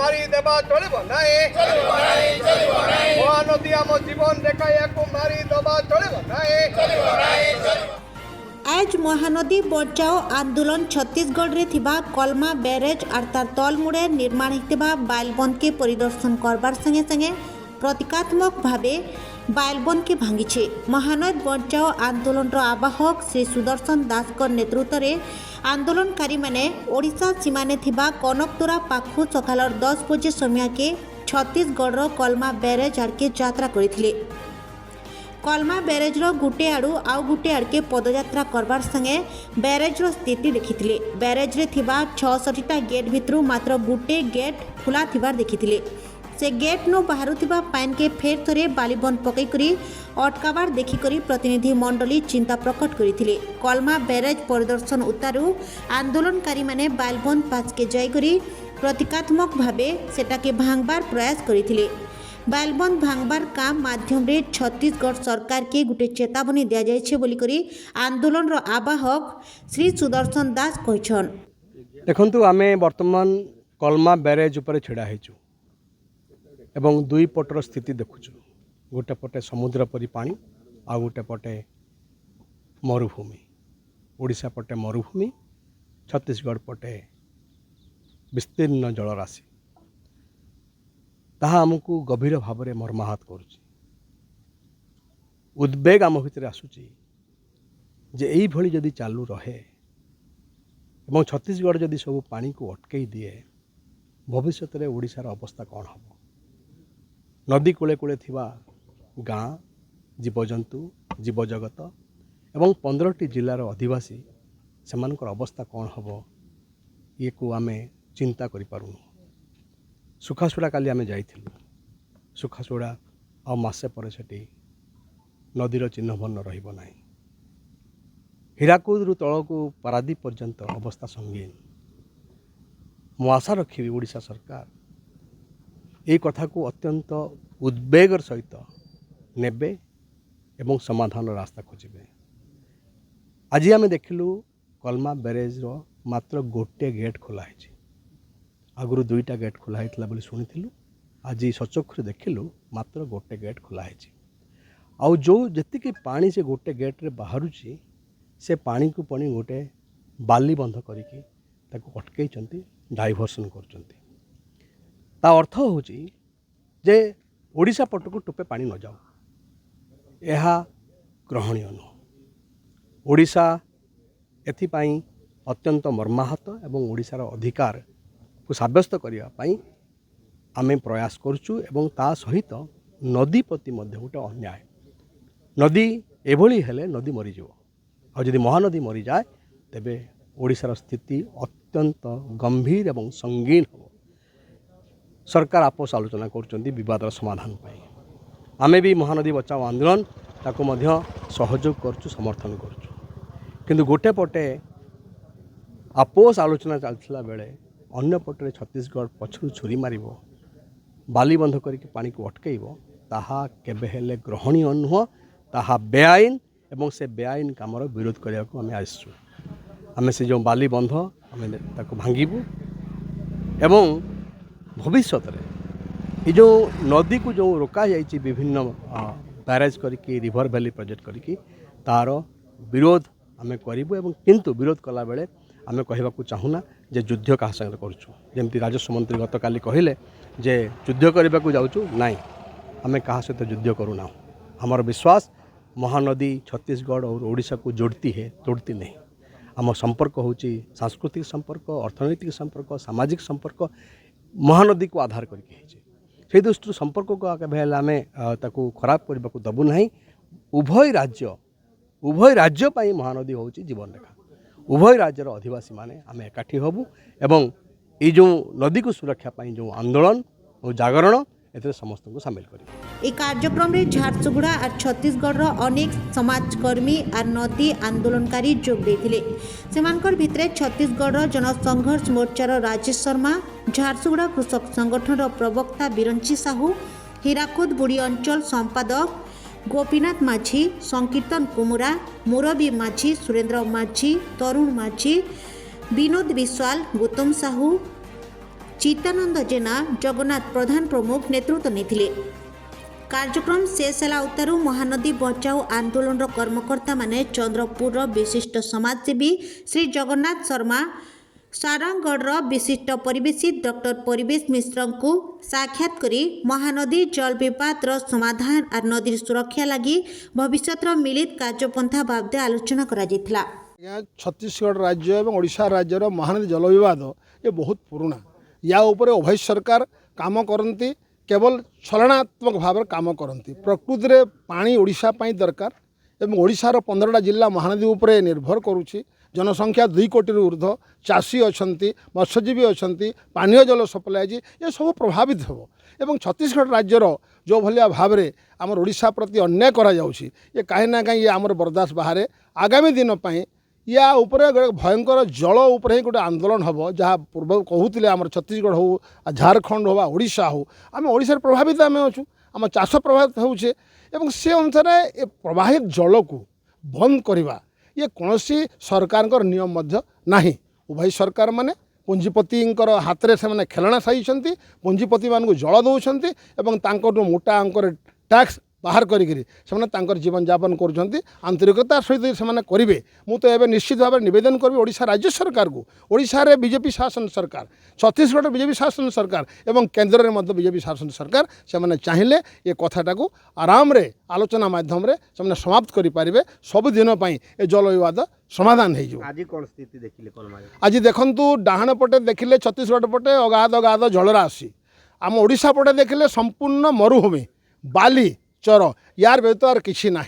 मारी देबा चलिबो नाही महानदी आम जीवन रेखा याकू मारी देबा चलिबो नाही। आज महानदी बचाओ आंदोलन छत्तीसगढ़ रे थिबा कलमा बैरेज अर्थात तलमुड़े निर्माण होता बाइलबंद के परिदर्शन करबार संगे संगे प्रतीकात्मक भावे बाइलबंद के भांगी। महानदी बचाओ आंदोलन आवाहक श्री सुदर्शन दास नेतृत्व में आंदोलनकारी माने ओडिशा सीमाने थिबा कनकतोरा पाखु सकाल 10 बजे समय के छत्तीसगढ़ कलमा बैरेज आड़के यात्रा करथिले। कलमा बैरेज गुटे आड़ू आउ गुटे आड़के पदयात्रा करबार संगे बैरेज स्थिति देखिथिले। बैरेज रे थिबा 66टा गेट भितरु मात्र गुटे गेट खुला थिबार देखिथिले। से गेट नो बाहरुथिबा पाइन के फेर थरे बालीबंद पकई करी अटकाबार देखि करी प्रतिनिधि मंडली चिंता प्रकट करिथिले। कलमा बैरेज परिदर्शन उतारू आंदोलनकारी माने बालीबंद पास के जाय करी प्रतीकात्मक भावे सेटाके भांगबार प्रयास करिथिले। बाइलबंद भांगबार काम माध्यम रे छत्तीसगढ़ सरकार के गुटे चेतावनी दिया जायछे बोली करी आंदोलन रो आवाहक श्री सुदर्शन दास कहछन। देखंतु आमे वर्तमान कलमा बैरेज ऊपर छिड़ा हेचु एवं दुई पटर स्थिति देखुचु। गोटे पटे समुद्र परी पानी आ गोटे पटे मरुभूमि। ओडिशा पटे मरुभूमि, छत्तीसगढ़ पटे विस्तीर्ण जलराशि। ताहा आमको गभीर भाव में मर्माहत करुच्ची। उद्वेग आम भितर आसूची जे एई भली जदि चालू रहे एवं छत्तीसगढ़ जदि सब पानी को अटकई दिए भविष्य में ओडिशार अवस्था कौन हम। नदी कूले कूले थिबा गाँ, जीवजंतु, जीवजगत एवं 15टी जिलार अधिवासी सेमानकर अवस्था कौन हम ये को आमे चिंता करि पारुनु। सुखासुड़ा काली आमे जाइथिलु। सुखासुड़ा आ मासे पर सेठी नदीर चिन्ह भन्न रहिबो नाही। हीराकुद तलकू पारादीप पर्यंत अवस्था संगीन। मु आशा रखी ओडिशा सरकार ये कथा को अत्यंत उद्वेगर सहित नेबे एवं समाधान रास्ता खोजे। आज आमे देखिलु कलमा बैरेज रो मात्र गोटे गेट खोला है। आगुरु 2टा गेट खोला होता बोली शुणिलु। आज सचक्षुरे देखिलु मात्र गोटे गेट खोला है। आउ जो जी पानी से गोटे गेट रे बाहरुची से पानी को पणी गोटे बाली बंध करिकी ताको अटकई डाइवर्सन कर। ता अर्थ होची जे ओडिशा पटको टोपे पानी न जाओ यह ग्रहणीय नुह। ओडिशा एथिपाई अत्यंत मर्माहत एवं ओडिशार अधिकार को साब्यस्त करने आमे प्रयास करुचु एवं ता सहित नदी प्रति मध्य गोटे अन्याय। नदी एभली हेले नदी मरीज आ जदि महानदी मरी जाए तेबे ओडिशार स्थिति अत्यंत गंभीर एवं संगीन हो। सरकार आपस आलोचना कर विवादर समाधान पाई। आमे भी महानदी बचाओ आंदोलन ताको मध्य सहयोग करचु, समर्थन करचु। किंतु गोटे पटे आपस आलोचना चलता बेले अन्य पटे छत्तीसगढ़ पछरु छुरी मारिबो, बाली बंध करके पानी को अटकईबो, ताहा केबे हेले ग्रहणीय नुह। ताहा बेआईन एवं से बेआईन कामर विरोध करने को आमे आसछु। आमे से जो बाली बंध आमे ताको भांगिबु एवं भविष्य में जो नदी को जो रोका जाइए विभिन्न बैरेज करके रिवर वैली प्रोजेक्ट करके तार विरोध आमे करिबु एवं किंतु विरोध कला बेले आमे कहबा को चाहुना जे युद्ध का संग करछु। जेमती राजस्व मंत्री गत काली कहिले जे युद्ध करबा को जाउछु नाही, आमे कहा सहित युद्ध करूना। हमर विश्वास महानदी छत्तीसगढ़ और ओडिशा को जोड़ती है, तोड़ती नहीं। आम संपर्क होची सांस्कृतिक संपर्क, अर्थनैतिक संपर्क, सामाजिक संपर्क महानदी को आधार करके दृष्टि संपर्क को आम ताकू खराब करने को दबू ना। उभय राज्य पाई महानदी हूँ जीवन रेखा। उभय राज्यर अधिवासी माने आम एकाठी हबू एवं ये जो नदी को सुरक्षा पाई जो आंदोलन और जागरण ए समस्त को सामिल कर। कार्यक्रम में झारसुगुड़ा और छत्तीसगढ़ अनेक समाजकर्मी और नदी आंदोलनकारी जोग देथिले। सेमानकर भितरे छत्तीसगढ़ जनसंघर्ष मोर्चार राजेश शर्मा, झारसुगुड़ा कृषक संगठन प्रवक्ता बिरंची साहू, हीराकुद बुढ़ी अंचल संपादक गोपीनाथ माझी, संकीर्तन कुमुरा, मुरबी माझी, सुरेंद्र माझी, तरुण माझी, विनोद विश्वाल, गौतम साहू, ଚିତ୍ତାନନ୍ଦ ଜେନା ଜଗନ୍ନାଥ ପ୍ରଧାନ ପ୍ରମୁଖ ନେତୃତ୍ୱ ନେଇଥିଲେ। କାର୍ଯ୍ୟକ୍ରମ ଶେଷ ହେଲା ଉତ୍ତାରୁ ମହାନଦୀ ବଚାଓ ଆନ୍ଦୋଳନର କର୍ମକର୍ତ୍ତାମାନେ ଚନ୍ଦ୍ରପୁରର ବିଶିଷ୍ଟ ସମାଜସେବୀ ଶ୍ରୀ ଜଗନ୍ନାଥ ଶର୍ମା, ସାରଙ୍ଗଗଡ଼ର ବିଶିଷ୍ଟ ପରିବେଶିତ ଡକ୍ଟର ପରିବେଶ ମିଶ୍ରଙ୍କୁ ସାକ୍ଷାତ କରି ମହାନଦୀ ଜଳ ବିବାଦର ସମାଧାନ ଆର୍ ନଦୀର ସୁରକ୍ଷା ଲାଗି ଭବିଷ୍ୟତର ମିଳିତ କାର୍ଯ୍ୟପନ୍ଥା ବାବଦରେ ଆଲୋଚନା କରାଯାଇଥିଲା। छत्तीसगढ़ राज्य और ओडिशा राज्यर महानदी जल विवाद ये बहुत पुराना या उपरे उभय सरकार काम करती केवल छलनात्मक भाव काम करती प्रकृति में पानी ओडिशा पाई दरकार एवं ओडिशार 15टा जिला महानदी उपरे निर्भर करुच्ची जनसंख्या 2 कोटी ऊर्ध्व चाषी अच्छा मत्स्यजीवी अच्छा पानीय जल सप्लाई ये सब प्रभावित हो एवं छत्तीसगढ़ राज्यर जो भाया भाव में आम ओडिशा प्रति अन्याय करा जाउछि ये कहीं ना कहीं ये आमर बर्दाश्त बाहर आगामी दिन पर या उपरे भयंकर जल उपरे ही गोटे आंदोलन हम जहाँ पूर्व कहते आम छत्तीसगढ़ हो झारखंड हो ओडिशा हो आम ओडिशा प्रभावित आम अच्छू आम चाष प्रभावित होचे एवं से अनुसार ये प्रवाहित जल को बंद करवा ये कौन सरकार नियम नहीं उभय सरकार माने पुंजीपति हाथ में से खेलना साइंट पुंजीपति मान जल दौरान एवं मोटा अंकर टैक्स बाहर कर जीवन यापन कर आंतरिकता सहित से करेंगे मुझे एवं निश्चित भाव निवेदन करी ओडिशा राज्य सरकार को ओडिशा रे बीजेपी शासन सरकार छत्तीसगढ़ बीजेपी शासन सरकार एवं केंद्र में बीजेपी शासन सरकार से चाहिए ये कथाटा को आराम रे आलोचना माध्यम से समाप्त करें सब दिन ये जल विवाद समाधान हो आज कौन स्थिति देखिले आज देखु डाहाण पटे देखिले छत्तीसगढ़ पटे अगाध अगाध जलराशि आम ओडिशा पटे देखिले संपूर्ण मरुभूमि बाली चर यार व्यतीत आर किसी ना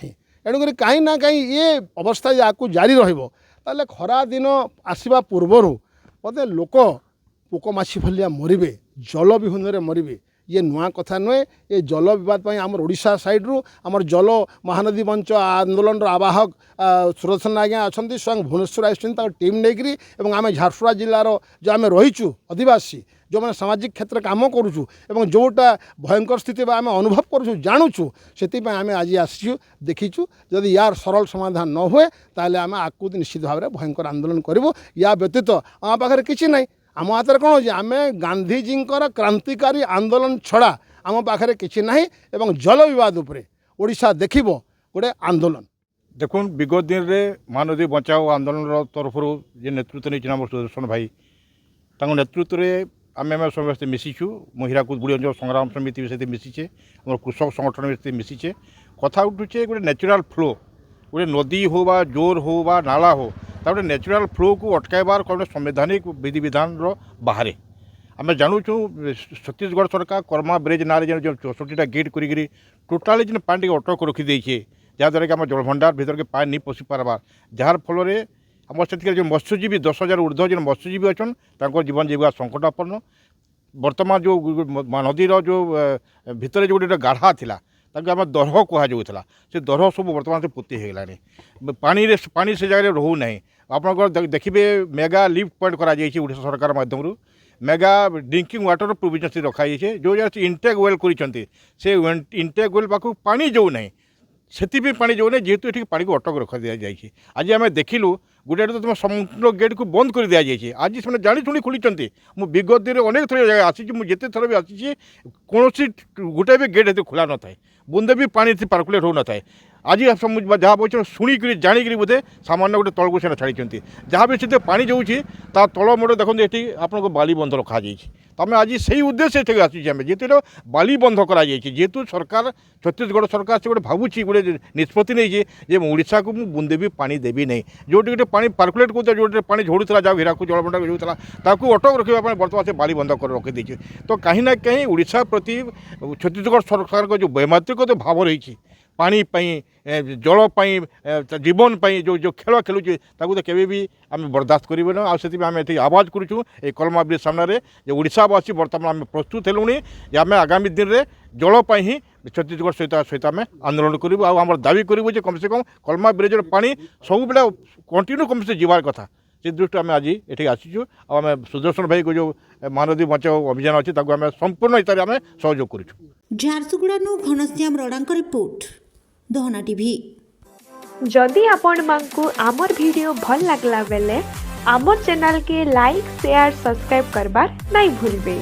एणुक कहीं ना कहीं ये अवस्था या जारी रहा खरा दिन आसवा पूर्वर बोधे लोक पोकमाछी भलिया मरबे जल विहुन मरबे ये नुआ कथा नुहे ये जल विवाद आमर ओडिशा साइड्रु आमर जल महानदी मंच आंदोलन आवाहक सुदर्शन आज्ञा अच्छा स्वयं भुवनेश्वर आम टीम नहीं आम झारसुगुड़ा जिलार जो आम रहीचु आदिवासी जो मैंने सामाजिक क्षेत्र काम करुचु एवं जोटा भयंकर स्थिति आम अनुभव करुचु जानूचु से आम आज आसीचु देखीचु जदि यार सरल समाधान न हुए ताले आम आकु निश्चित भाव में भयंकर आंदोलन करूँ या व्यतीत आम पाखे किसी ना आम हाथ में कौन हो आम गांधीजी क्रांतिकारी आंदोलन छड़ा आम पाखे किसी ना एवं जल विवाद उपरे ओडिशा देखिबो गोटे आंदोलन देखो विगत दिन में महानदी बचाओ आंदोलन तरफ जे नेतृत्व नहीं आम सुदर्शन भाई नेतृत्व में आम समस्ते मिशिचु हिराकुद बुढ़ी अंचल संग्राम समिति भी मिशिचे आम कृषक संगठन भी मिशिचे कथा उठुचे गोटे नेचुराल फ्लो गोटे नदी हो बा जोर हो बा नाला हो गोटे नेचुराल फ्लो को अटकाइबार कौन संवैधानिक विधि विधान बाहर आम जानूँ छत्तीसगढ़ सरकार कर्मा ब्रिज ना जो 64टा गेट करी टोटाली जो पानी अटक रखीदे जहाँद्वारा कि आम जलभंडार भीतर के पानी नहीं पशि पार्बार जार फल आम से जो मत्स्यजीवी 10,000 ऊर्ध्व जो मत्स्यजीवी अच्छा जीवन जीविका संकटापन्न बर्तमान जो नदीर जो भितर जो गोटे गाढ़ा थिला आम दरह कहुला से दरह सब बर्तमान से पोती होगलानी पानी से जगह रहू ना आप देखिए मेगा लिफ्ट पॉइंट करा सरकार माध्यम मेगा ड्रिंकिंग वाटर प्रोविजन से रखाई जो जगह इंटेक वेल कर इंटेक वेल पाक पानी जो ना से पानी जो ना जेहेतु ये पानी को अटक रखा दि जाए आज आम देखिलु गोटे तो तुम समुद्र गेट को बंद कर दि जाए आज से जाणी शुणी खोली मुझ विगत दिन अनेक थर जगह आसी जिते थर भी आसी कौन गोटे भी गेट ये खोला न था बुंदे भी पानी पार्कुलेट हो न था आज जहाँ बोल शुणिक जाणिक बोधे सामान्य गोटे तल को छाड़ी जहाँ भी से पानी जाऊँगी ता तल मोड़ देखते ये आपको बाली बंध रखा तमें आज से उद्देश्य ये आम जेहेतु बाली बंध करेतु सरकार छत्तीसगढ़ सरकार से गोटे भावुची गोटे निष्पत्ति नहीं ओडिशा को बुंदे भी पानी देवी नहीं जो गोटे पानी पार्कुलेट कर जो पानी झोड़ूला जहाँ हीराकू जलभंडार जाऊला ताकू अटक रखा बर्तमान से बाली बंध कर रखी तो कहीं ना कहीं ओडिशा प्रति छत्तीसगढ़ सरकार को जो वैमात्रिक भाव रही पानी जल जीवन जो जो खेल खेलुचे ताकू तो केवे भी आम बर्दाश्त करें ना आम ये आवाज करूँ ये कलमा ब्रिज सामने ओडिशावासी बर्तमान आम प्रस्तुत हेलुणी आम आगामी दिन में जलपाई ही छत्तीसगढ़ सहित आम आंदोलन करूँ आम दावी करूँ कम से कम कलमा ब्रिजर पानी सब बेले कंटिन्यू कम से जीवार कथा से दृष्टि आम आज ये आसीचु आम सुदर्शन भाई को जो महानदी बचाओ अभियान अच्छे आम संपूर्ण हिसाब से आम सहयोग करूँ। झारसुगुड़ा घनश्याम रडांक रिपोर्ट दोहना टीवी। जदि आपण मांकु आमर वीडियो भल लागला बेले आमर चैनल के लाइक शेयर सब्सक्राइब करबार नहीं भूलबे।